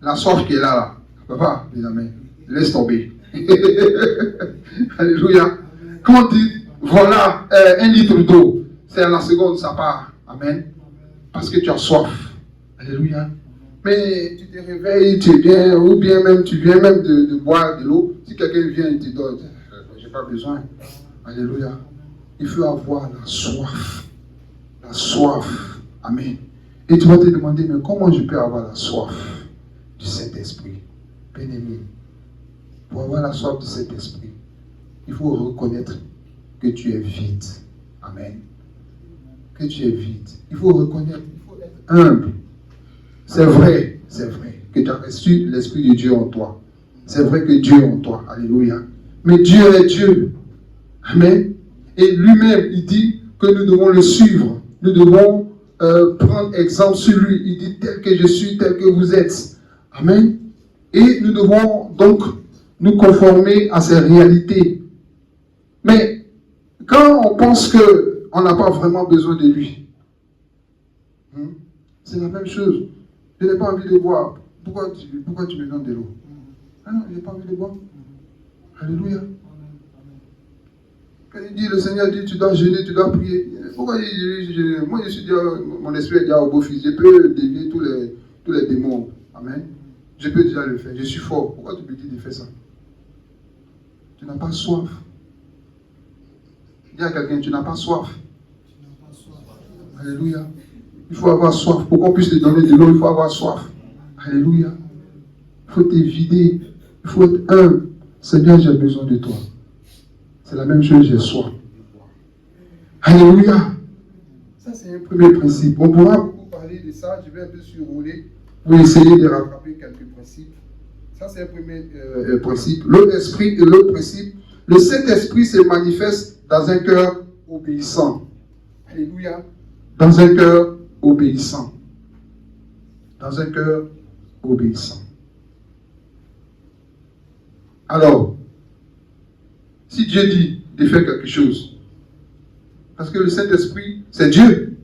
La soif qui est là, papa, bien aimé, laisse tomber. Alléluia. Quand on dit, voilà, 1 litre d'eau, c'est à la seconde, ça part. Amen. Parce que tu as soif. Alléluia. Mais tu te réveilles, tu es bien, ou bien même tu viens même de boire de l'eau. Si quelqu'un vient et te donne, je n'ai pas besoin. Alléluia. Il faut avoir la soif. La soif. Amen. Et tu vas te demander, mais comment je peux avoir la soif du Saint-Esprit? Bien-aimé, pour avoir la soif du Saint-Esprit, il faut reconnaître que tu es vide. Amen. Que tu es vide. Il faut reconnaître, il faut être humble. C'est vrai que tu as reçu l'Esprit de Dieu en toi. C'est vrai que Dieu est en toi. Alléluia. Mais Dieu est Dieu. Amen. Et lui-même, il dit que nous devons le suivre. Nous devons prendre exemple sur lui. Il dit tel que je suis, tel que vous êtes. Amen. Et nous devons donc nous conformer à ces réalités. Mais quand on pense qu'on n'a pas vraiment besoin de lui, c'est la même chose. Je n'ai pas envie de boire. Pourquoi tu me donnes de l'eau? Ah non, je n'ai pas envie de boire. Alléluia. Quand il dit, le Seigneur dit, tu dois jeûner, tu dois prier. Pourquoi moi je suis déjà, mon esprit est déjà au beau-fils. Je peux dévier tous les démons. Amen. Je peux déjà le faire. Je suis fort. Pourquoi tu me dis de faire ça? Tu n'as pas soif. Dis à quelqu'un, tu n'as pas soif. Alléluia. Il faut avoir soif. Pour qu'on puisse te donner de l'eau, il faut avoir soif. Alléluia. Il faut te vider. Il faut être humble. Seigneur, j'ai besoin de toi. C'est la même chose, j'ai soif. Alléluia. Ça, c'est un premier principe. On pourra beaucoup parler de message, je vais un peu surrouler pour essayer de rattraper quelques principes. Ça, c'est le premier principe. L'autre principe, le Saint-Esprit se manifeste dans un cœur obéissant. Alléluia. Dans un cœur obéissant. Dans un cœur obéissant. Alors, si Dieu dit de faire quelque chose, parce que le Saint-Esprit, c'est Dieu.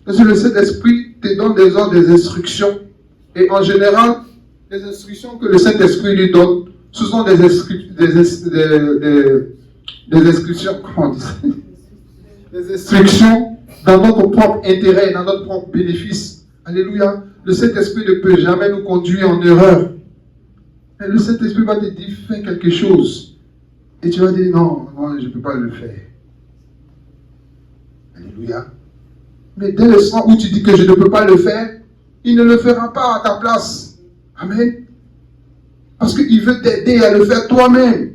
Parce que le Saint-Esprit te donne des ordres, des instructions. Et en général, les instructions que le Saint-Esprit lui donne, ce sont des instructions, comment on dit ça? Des instructions dans notre propre intérêt, dans notre propre bénéfice. Alléluia. Le Saint-Esprit ne peut jamais nous conduire en erreur. Mais le Saint-Esprit va te dire, fais quelque chose. Et tu vas dire, non, je ne peux pas le faire. Alléluia. Mais dès l'instant où tu dis que je ne peux pas le faire, il ne le fera pas à ta place. Amen. Parce qu'il veut t'aider à le faire toi-même.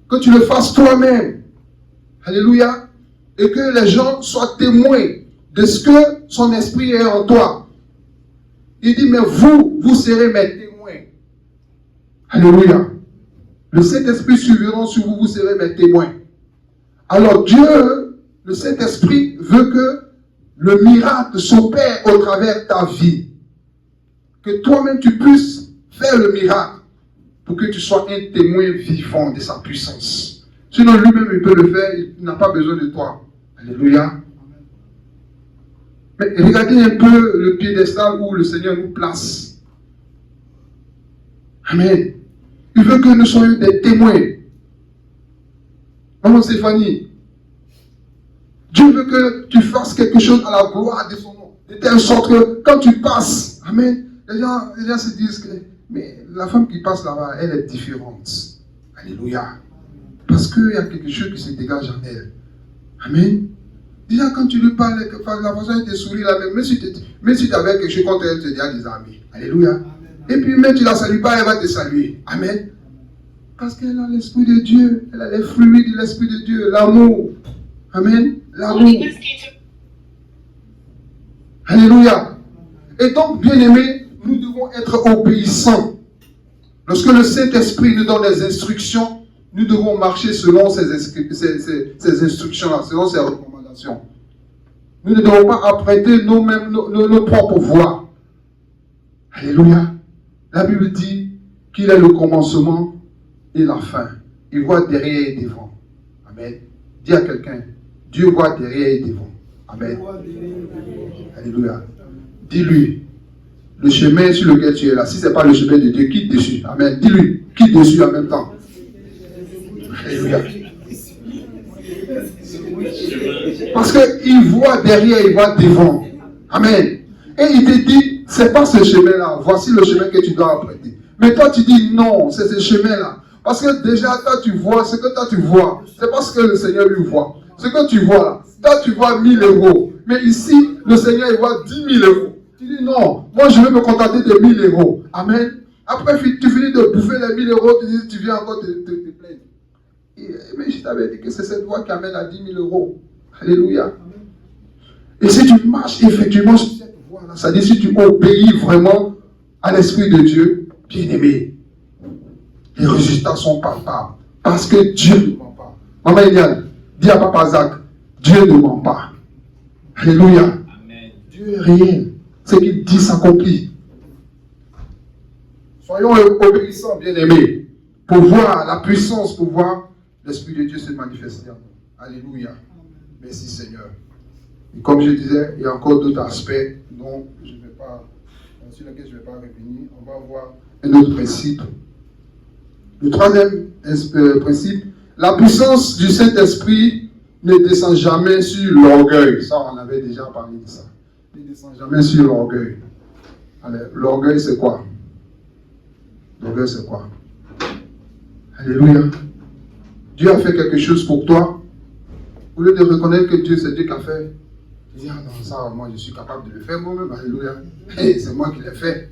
Que tu le fasses toi-même. Alléluia. Et que les gens soient témoins de ce que son esprit est en toi. Il dit, mais vous serez mes témoins. Alléluia. Le Saint-Esprit suivra sur vous, vous serez mes témoins. Alors Dieu, le Saint-Esprit, veut que le miracle s'opère au travers de ta vie. Que toi-même tu puisses faire le miracle pour que tu sois un témoin vivant de sa puissance. Sinon lui-même il peut le faire, il n'a pas besoin de toi. Alléluia. Mais regardez un peu le piédestal où le Seigneur nous place. Amen. Il veut que nous soyons des témoins. Maman Stéphanie, Dieu veut que tu fasses quelque chose à la gloire de son nom. De telle sorte que quand tu passes, amen, les gens se disent que mais la femme qui passe là-bas, elle est différente. Alléluia. Parce qu'il y a quelque chose qui se dégage en elle. Amen. Déjà quand tu lui parles, la façon dont tu souris là, même si tu avais quelque chose contre elle, tu es déjà désarmé. Alléluia. Et puis même tu ne la salues pas, elle va te saluer. Amen. Parce qu'elle a l'Esprit de Dieu. Elle a les fruits de l'Esprit de Dieu. L'amour. Amen. L'amour. Alléluia. Et donc, bien-aimés, nous devons être obéissants. Lorsque le Saint-Esprit nous donne des instructions, nous devons marcher selon ces instructions-là, selon ces recommandations. Nous ne devons pas apprêter nos propres voies. Alléluia. La Bible dit qu'il est le commencement et la fin. Il voit derrière et devant. Amen. Dis à quelqu'un, Dieu voit derrière et devant. Amen. Alléluia. Dis-lui, le chemin sur lequel tu es là, si ce n'est pas le chemin de Dieu, quitte dessus. Amen. Dis-lui, quitte dessus en même temps. Alléluia. Parce qu'il voit derrière, il voit devant. Amen. Et il te dit, c'est pas ce chemin-là, voici le chemin que tu dois apprêter. Mais toi tu dis non, c'est ce chemin-là. Parce que déjà, toi tu vois, ce que toi tu vois, c'est pas ce que le Seigneur lui voit. Ce que tu vois là, toi tu vois 1000 euros. Mais ici, le Seigneur il voit 10 000 euros. Tu dis non, moi je vais me contenter de 1000 euros. Amen. Après tu finis de bouffer les 1000 euros, tu viens encore te plaindre. Mais je t'avais dit que c'est cette voie qui amène à 10 000 euros. Alléluia. Et si tu marches effectivement sur cette voie-là, c'est-à-dire si tu obéis vraiment à l'Esprit de Dieu, bien-aimé, les résultats sont palpables. Parce que Dieu ne ment pas. Maman Eliane, dis à Papa Zach, Dieu ne ment pas. Alléluia. Amen. Dieu est réel. Ce qu'il dit s'accomplit. Soyons obéissants, bien-aimés, pour voir la puissance, pour voir l'Esprit de Dieu se manifester en nous. Alléluia. Merci Seigneur. Et comme je disais, il y a encore d'autres aspects sur lesquels je ne vais pas revenir. On va voir un autre principe. Le troisième principe, la puissance du Saint-Esprit ne descend jamais sur l'orgueil. Ça, on avait déjà parlé de ça. Il ne descend jamais sur l'orgueil. L'orgueil, c'est quoi? L'orgueil, c'est quoi? Alléluia. Dieu a fait quelque chose pour toi. Au lieu de reconnaître que Dieu, c'est Dieu qui a fait, tu dis, ah non, ça, moi, je suis capable de le faire moi-même. Alléluia. Hey, c'est moi qui l'ai fait.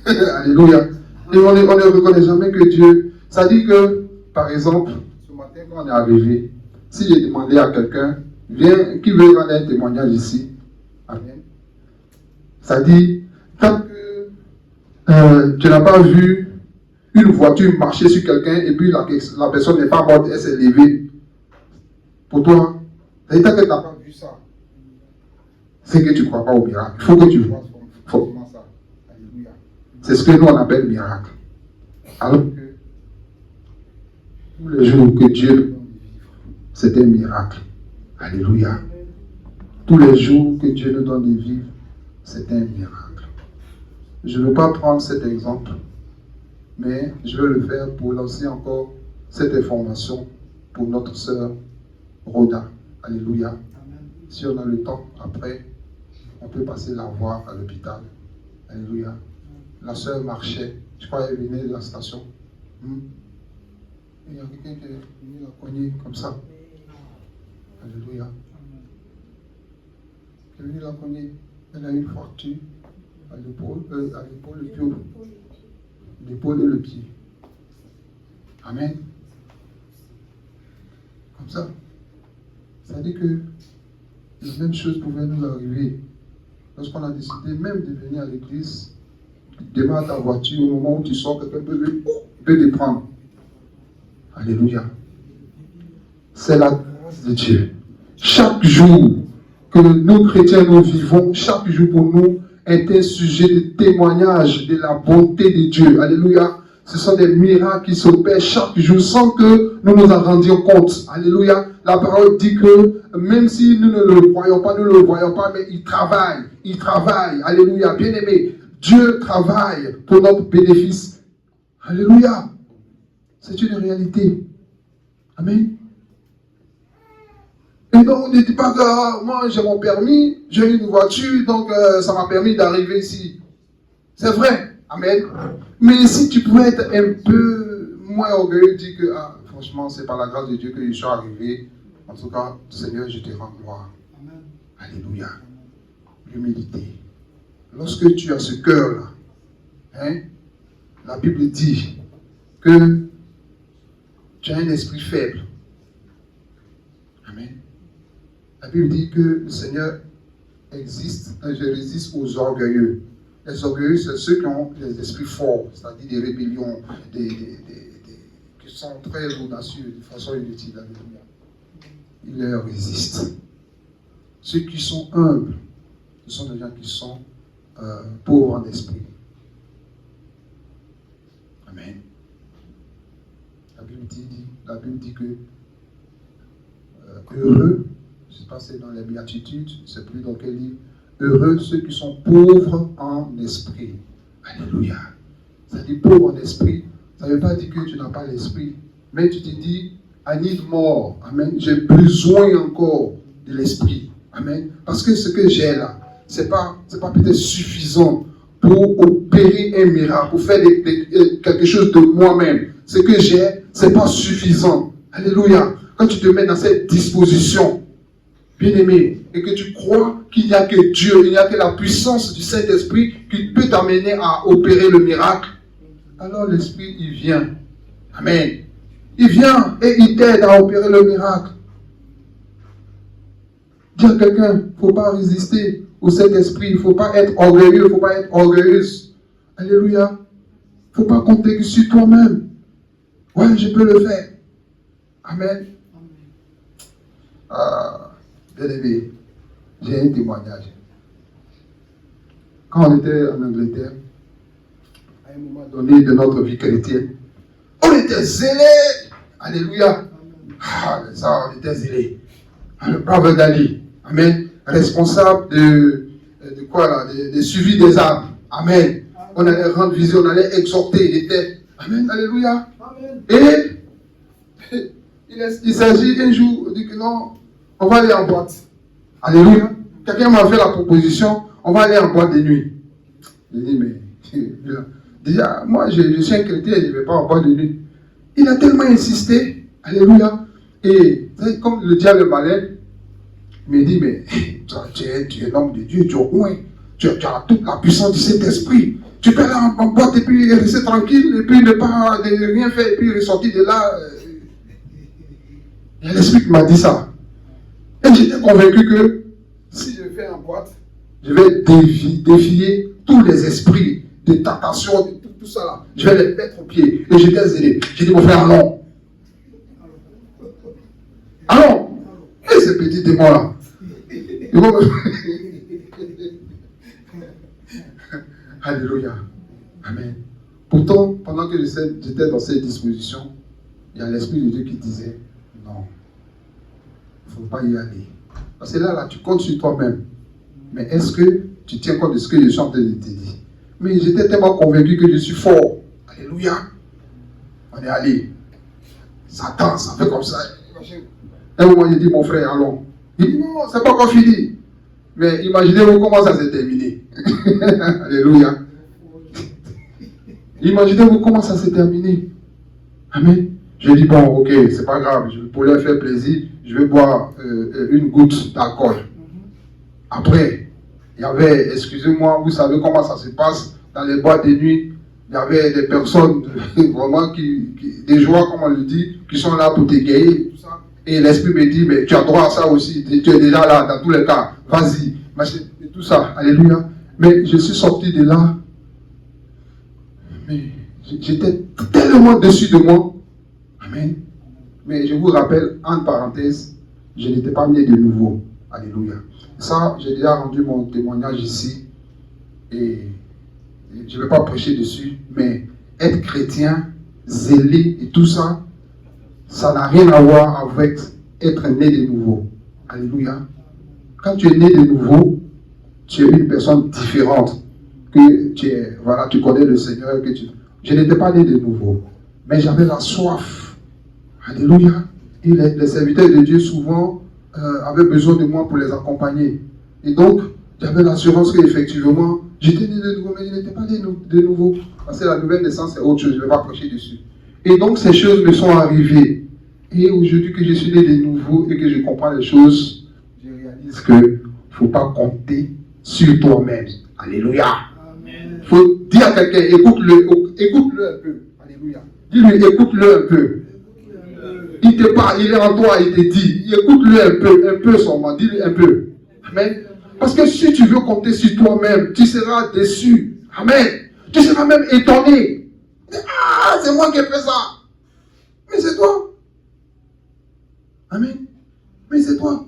Alléluia. Et on ne reconnaît jamais que Dieu. Ça dit que, par exemple, ce matin, quand on est arrivé, si j'ai demandé à quelqu'un, viens, qui veut rendre un témoignage ici, Amen. Ça dit, tant que tu n'as pas vu une voiture marcher sur quelqu'un et puis la personne n'est pas morte, elle s'est levée. Pour toi, ça dit, tant que tu n'as pas vu ça, c'est que tu ne crois pas au miracle. Il faut que tu vois forcément ça. Alléluia. C'est ce que nous on appelle miracle. Alors que tous les jours que Dieu nous donne de vivre, c'est un miracle. Alléluia. Tous les jours que Dieu nous donne de vivre, c'est un miracle. Je ne veux pas prendre cet exemple, mais je vais le faire pour lancer encore cette information pour notre sœur Rhoda. Alléluia. Amen. Si on a le temps, après, on peut passer la voir à l'hôpital. Alléluia. La sœur marchait, je crois qu'elle venait de la station. Il y a quelqu'un qui est venu la cogner comme ça. Alléluia. Qui est venu la cogner. Elle a eu une fracture à l'épaule, le pied. L'épaule et le pied. Amen. Comme ça. Ça dit que la même chose pouvait nous arriver. Lorsqu'on a décidé même de venir à l'église, tu démarres ta voiture, au moment où tu sors, quelqu'un peut te prendre. Alléluia. C'est la grâce de Dieu. Chaque jour que nous chrétiens nous vivons, chaque jour pour nous est un sujet de témoignage de la bonté de Dieu. Alléluia. Ce sont des miracles qui s'opèrent chaque jour sans que nous nous en rendions compte. Alléluia. La parole dit que même si nous ne le voyons pas, nous ne le voyons pas, mais il travaille. Il travaille. Alléluia. Bien-aimé, Dieu travaille pour notre bénéfice. Alléluia. C'est une réalité. Amen. Et donc, ne dis pas que moi j'ai mon permis, j'ai une voiture, donc ça m'a permis d'arriver ici. C'est vrai. Amen. Mais si tu pouvais être un peu moins orgueilleux, dis que franchement, c'est par la grâce de Dieu que je suis arrivé. En tout cas, Seigneur, je te rends gloire. Amen. Alléluia. L'humilité. Lorsque tu as ce cœur-là, la Bible dit que tu as un esprit faible. Amen. La Bible dit que le Seigneur existe, je résiste aux orgueilleux. Les orgueilleux, c'est ceux qui ont des esprits forts, c'est-à-dire des rébellions, qui sont très audacieux, de façon inutile. Alléluia. Il leur résiste. Ceux qui sont humbles, ce sont des gens qui sont pauvres en esprit. Amen. La Bible dit que heureux, je ne sais pas si c'est dans les béatitudes, je ne sais plus dans quel livre, heureux ceux qui sont pauvres en esprit. Alléluia. Ça dit pauvre en esprit, ça ne veut pas dire que tu n'as pas l'esprit, mais tu te dis, I need more. Amen. J'ai besoin encore de l'esprit. Amen. Parce que ce que j'ai là, c'est pas peut-être suffisant pour opérer un miracle, pour faire quelque chose de moi-même. Ce que j'ai, ce n'est pas suffisant. Alléluia. Quand tu te mets dans cette disposition, bien-aimé, et que tu crois qu'il n'y a que Dieu, il n'y a que la puissance du Saint-Esprit qui peut t'amener à opérer le miracle, alors l'Esprit, il vient. Amen. Il vient et il t'aide à opérer le miracle. Dis à quelqu'un, il ne faut pas résister au Saint-Esprit, il ne faut pas être orgueilleux, il ne faut pas être orgueilleuse. Alléluia. Il ne faut pas compter que sur toi-même. Ouais, je peux le faire. Amen. Bien aimé, j'ai un témoignage. Quand on était en Angleterre, à un moment donné de notre vie chrétienne, on était zélés. Alléluia. Ça, on était zélés. Le brave Dali, amen, responsable de quoi là, de suivi des âmes. Amen. On allait rendre visite, on allait exhorter. Il était, amen, alléluia. Amen. Et il s'agit un jour, on dit que non, on va aller en boîte. Alléluia. Quelqu'un m'a fait la proposition, on va aller en boîte de nuit. J'ai dit, mais déjà, moi je suis un chrétien, je ne vais pas en boîte de nuit. Il a tellement insisté, alléluia. Et comme le diable malin, il me dit, mais tu es l'homme de Dieu, tu es au moins, tu as toute la puissance du Saint-Esprit. Tu peux aller en boîte et puis rester tranquille, et puis ne rien faire, et puis ressortir de là. Il y a l'Esprit qui m'a dit ça. Et j'étais convaincu que si je fais en boîte, Je vais défier tous les esprits de tentation, de tout ça là. Je vais les mettre au pied. Et je vais zélé. J'ai dit, mon frère, allons. Allons. Et ces petits démons là. Ils vont me... Alléluia. Amen. Pourtant, pendant que j'étais dans cette disposition, il y a l'Esprit de Dieu qui disait, non, il ne faut pas y aller. Parce que là, tu comptes sur toi-même. Mais est-ce que tu tiens compte de ce que je suis en train de te dire? Mais j'étais tellement convaincu que je suis fort. Alléluia. On est allé. Ça danse, ça fait comme ça. Un moment, il dit, mon frère, allons. Il dit, non, c'est pas encore fini. Mais imaginez-vous comment ça s'est terminé. Alléluia. Imaginez-vous comment ça s'est terminé. Amen. J'ai dit, bon, ok, c'est pas grave. Pour leur faire plaisir, je vais boire une goutte d'alcool. Après, il y avait, excusez-moi, vous savez comment ça se passe dans les boîtes de nuit. Il y avait des personnes vraiment des joueurs, comme on le dit, qui sont là pour t'égayer. Tout ça. Et l'esprit me dit, mais tu as droit à ça aussi. Tu es déjà là, dans tous les cas. Vas-y. Et tout ça. Alléluia. Mais je suis sorti de là. Mais j'étais tellement dessus de moi. Amen. Mais je vous rappelle, entre parenthèses, je n'étais pas né de nouveau. Alléluia. Ça, j'ai déjà rendu mon témoignage ici. Et je ne vais pas prêcher dessus. Mais être chrétien, zélé et tout ça, ça n'a rien à voir avec être né de nouveau. Alléluia. Quand tu es né de nouveau, tu es une personne différente. Que tu es, voilà, tu connais le Seigneur. Je n'étais pas né de nouveau. Mais j'avais la soif. Alléluia. Et les serviteurs de Dieu souvent avaient besoin de moi pour les accompagner. Et donc, j'avais l'assurance qu'effectivement, j'étais né de nouveau, mais je n'étais pas né de nouveau. Parce que la nouvelle naissance, c'est autre chose. Je ne vais pas prêcher dessus. Et donc, ces choses me sont arrivées. Et aujourd'hui que je suis né de nouveau et que je comprends les choses, je réalise qu'il ne faut pas compter sur toi-même. Alléluia. Il faut dire à quelqu'un, écoute-le un peu. Alléluia. Dis-lui, écoute-le un peu. Il te parle, il est en toi, il te dit, écoute-le un peu seulement, dis-lui un peu. Amen. Parce que si tu veux compter sur toi-même, tu seras déçu. Amen. Tu seras même étonné. Ah, c'est moi qui ai fait ça. Mais c'est toi. Amen. Mais c'est toi.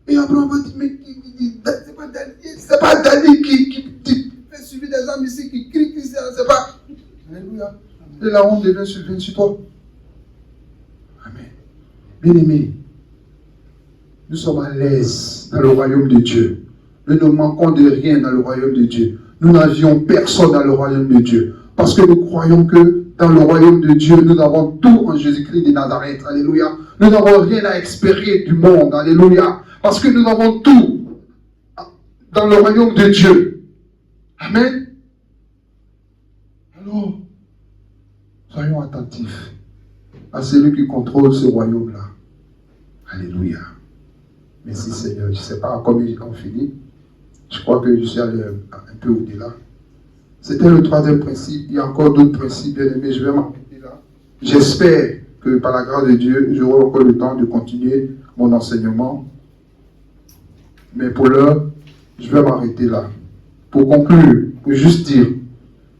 Et après on va dire, mais c'est pas Dani qui fait suivre des hommes ici, qui crie, c'est pas. Alléluia. Et la honte devient sur toi. Amen. Bien-aimés, nous sommes à l'aise dans le royaume de Dieu. Nous ne manquons de rien dans le royaume de Dieu. Nous n'avions personne dans le royaume de Dieu. Parce que nous croyons que dans le royaume de Dieu, nous avons tout en Jésus-Christ de Nazareth. Alléluia. Nous n'avons rien à espérer du monde. Alléluia. Parce que nous avons tout dans le royaume de Dieu. Amen. Alors, soyons attentifs à celui qui contrôle ce royaume-là. Alléluia. Merci Seigneur. Je ne sais pas comment on finit. Je crois que je suis allé un peu au-delà. C'était le troisième principe. Il y a encore d'autres principes, bien aimés. Je vais m'arrêter là. J'espère que par la grâce de Dieu, j'aurai encore le temps de continuer mon enseignement. Mais pour l'heure, je vais m'arrêter là. Pour conclure, pour juste dire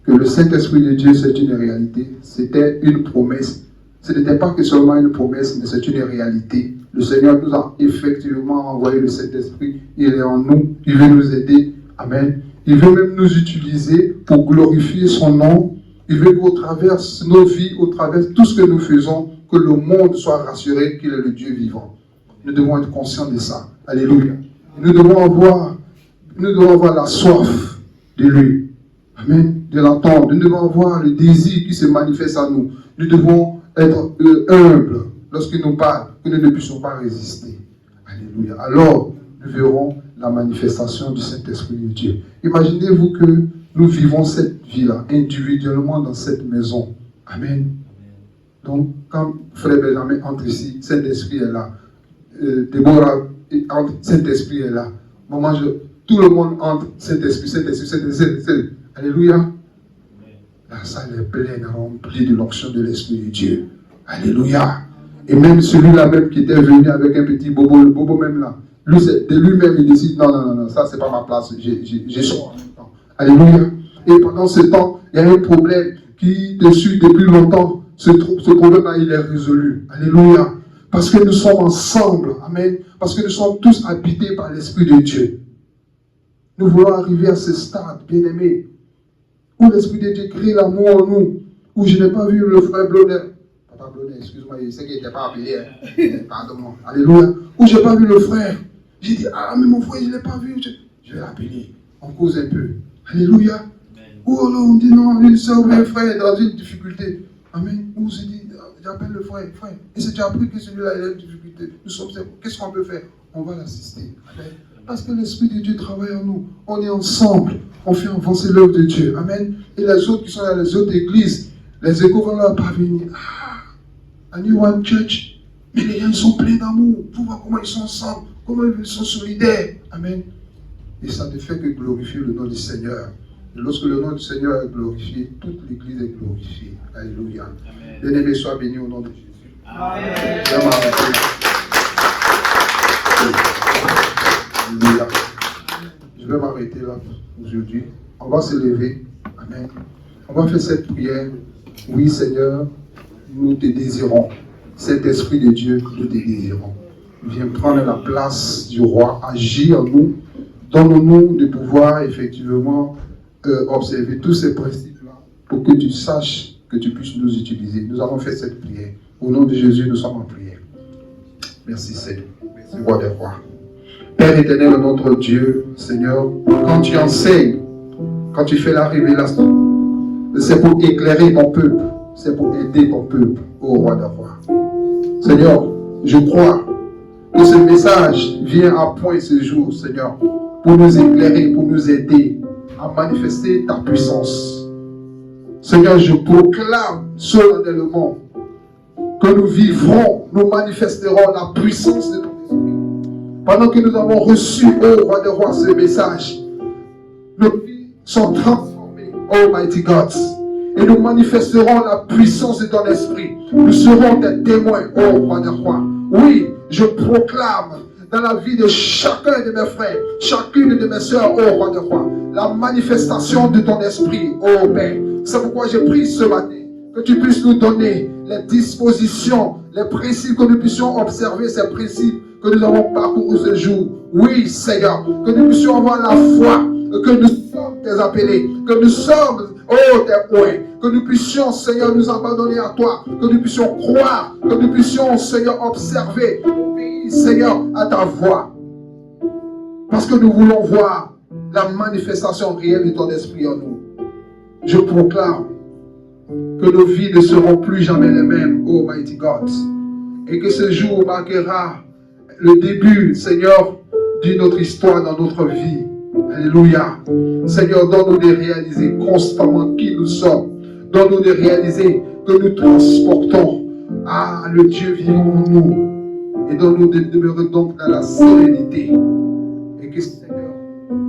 que le Saint-Esprit de Dieu, c'est une réalité. C'était une promesse. Ce n'était pas que seulement une promesse, mais c'est une réalité. Le Seigneur nous a effectivement envoyé le Saint-Esprit. Il est en nous. Il veut nous aider. Amen. Il veut même nous utiliser pour glorifier son nom. Il veut qu'au travers de nos vies, au travers de tout ce que nous faisons, que le monde soit rassuré qu'il est le Dieu vivant. Nous devons être conscients de ça. Alléluia. Nous devons avoir la soif de lui. Amen. De l'entendre. Nous devons avoir le désir qui se manifeste à nous. Nous devons être humbles lorsqu'il nous parle, que nous ne puissions pas résister. Alléluia. Alors, nous verrons la manifestation du Saint-Esprit de Dieu. Imaginez-vous que nous vivons cette vie-là, individuellement dans cette maison. Amen. Donc, quand Frère Benjamin entre ici, Saint-Esprit est là. Déborah entre, Saint-Esprit est là. Maman, tout le monde entre, Saint-Esprit. Alléluia. La salle est pleine, remplie de l'onction de l'Esprit de Dieu. Alléluia. Et même celui-là même qui était venu avec un petit bobo, le bobo même là, Lui, de lui-même, il décide, non, ça, c'est pas ma place, j'ai soin en même temps. Alléluia. Et pendant ce temps, il y a un problème qui te suit depuis longtemps. Ce problème-là, il est résolu. Alléluia. Parce que nous sommes ensemble. Amen. Parce que nous sommes tous habités par l'Esprit de Dieu. Nous voulons arriver à ce stade, bien-aimé, où l'Esprit de Dieu crée l'amour en nous, où je n'ai pas vu le frère Blonnet. Papa Blonnet, excuse-moi, je sais qu'il n'était pas appelé. Pardon-moi. Alléluia. Où je n'ai pas vu le frère. J'ai dit, ah, mais mon frère, je ne l'ai pas vu. Je vais l'appeler. On cause un peu. Alléluia. Ou alors on dit, non, une soeur ou un frère est dans une difficulté. Amen. Ou on se dit, j'appelle le frère. Et c'est déjà appris que celui-là, il a une difficulté. Nous sommes, qu'est-ce qu'on peut faire? On va l'assister. Amen. Parce que l'Esprit de Dieu travaille en nous. On est ensemble. On fait avancer l'œuvre de Dieu. Amen. Et les autres qui sont dans les autres églises, les échos vont leur parvenir. Ah, à New One Church, mais les gens sont pleins d'amour. Vous voyez comment ils sont ensemble, comment ils sont solidaires. Amen. Et ça ne fait que glorifier le nom du Seigneur. Et lorsque le nom du Seigneur est glorifié, toute l'église est glorifiée. Alléluia. Bien-aimé, sois béni au nom de Jésus. Amen. Je vais m'arrêter là aujourd'hui. On va se lever. Amen. On va faire cette prière. Oui, Seigneur, nous te désirons. Cet Esprit de Dieu, nous te désirons. Viens prendre la place du roi, agis en nous. Donne-nous de pouvoir effectivement observer tous ces principes-là pour que tu saches que tu puisses nous utiliser. Nous allons faire cette prière. Au nom de Jésus, nous sommes en prière. Merci Seigneur. Merci roi des rois. Père éternel, notre Dieu, Seigneur, quand tu enseignes, quand tu fais la révélation, c'est pour éclairer ton peuple, c'est pour aider ton peuple, ô roi des rois. Seigneur, je crois que ce message vient à point ce jour, Seigneur, pour nous éclairer, pour nous aider à manifester ta puissance. Seigneur, je proclame solennellement que nous vivrons, nous manifesterons la puissance de ton esprit. Pendant que nous avons reçu, ô roi des rois, ce message, nos vies sont transformées, Almighty God. Et nous manifesterons la puissance de ton esprit. Nous serons des témoins, ô roi des rois. Oui, je proclame dans la vie de chacun de mes frères, chacune de mes soeurs, ô roi des rois, la manifestation de ton esprit, ô Père. C'est pourquoi j'ai prie ce matin que tu puisses nous donner les dispositions, les principes, que nous puissions observer ces principes que nous avons parcourus ce jour. Oui, Seigneur, que nous puissions avoir la foi, que nous sommes tes appelés, que nous sommes, oh, tes points, que nous puissions, Seigneur, nous abandonner à toi, que nous puissions croire, que nous puissions, Seigneur, observer, obéir, Seigneur, à ta voix. Parce que nous voulons voir la manifestation réelle de ton esprit en nous. Je proclame que nos vies ne seront plus jamais les mêmes, oh mighty God. Et que ce jour marquera le début, Seigneur, d'une autre histoire dans notre vie. Alléluia. Seigneur, donne-nous de réaliser constamment qui nous sommes. Donne-nous de réaliser que nous transportons le Dieu vivant en nous. Et donne-nous de demeurer donc dans la sérénité. Et que, Seigneur,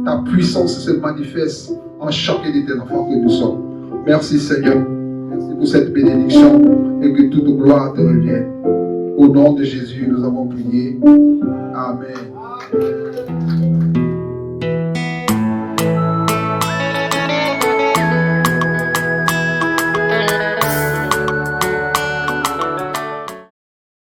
ta puissance se manifeste en chacun de tes enfants que nous sommes. Merci, Seigneur. Merci pour cette bénédiction et que toute gloire te revienne. Au nom de Jésus, nous avons prié. Amen.